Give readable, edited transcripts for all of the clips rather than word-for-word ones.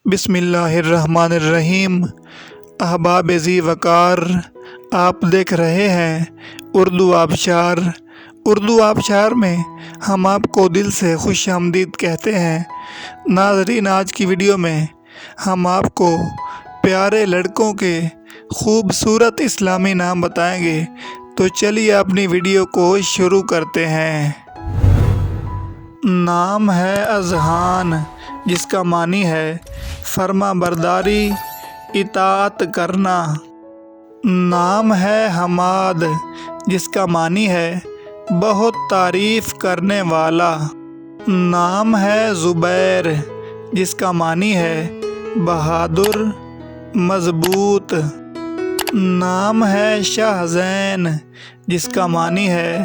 بسم اللہ الرحمن الرحیم۔ احباب ذی وقار، آپ دیکھ رہے ہیں اردو آبشار۔ اردو آبشار میں ہم آپ کو دل سے خوش آمدید کہتے ہیں۔ ناظرین، آج کی ویڈیو میں ہم آپ کو پیارے لڑکوں کے خوبصورت اسلامی نام بتائیں گے، تو چلیے اپنی ویڈیو کو شروع کرتے ہیں۔ نام ہے اذہان، جس کا معنی ہے فرما برداری، اطاعت کرنا۔ نام ہے حماد، جس کا معنی ہے بہت تعریف کرنے والا۔ نام ہے زبیر، جس کا معنی ہے بہادر، مضبوط۔ نام ہے شاہ زین، جس کا معنی ہے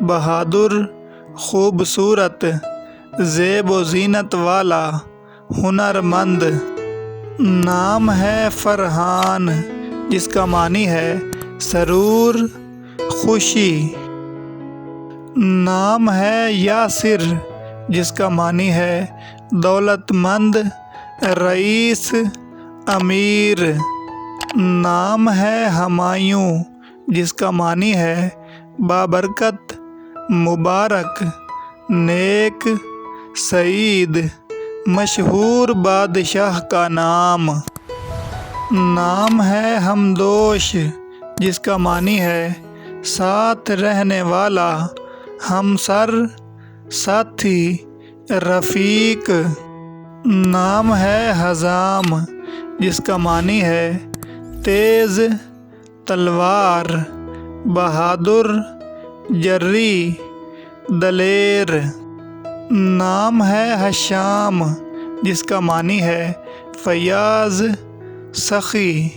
بہادر، خوبصورت، زیب و زینت والا، ہنر مند۔ نام ہے فرحان، جس کا معنی ہے سرور، خوشی۔ نام ہے یاسر، جس کا معنی ہے دولت مند، رئیس، امیر۔ نام ہے ہمایوں، جس کا معنی ہے بابرکت، مبارک، نیک، سعید، مشہور بادشاہ کا نام۔ نام ہے ہمدوش، جس کا معنی ہے ساتھ رہنے والا، ہمسر، ساتھی، رفیق۔ نام ہے حزام، جس کا معنی ہے تیز تلوار، بہادر، جری، دلیر۔ نام ہے حشام، جس کا معنی ہے فیاض، سخی۔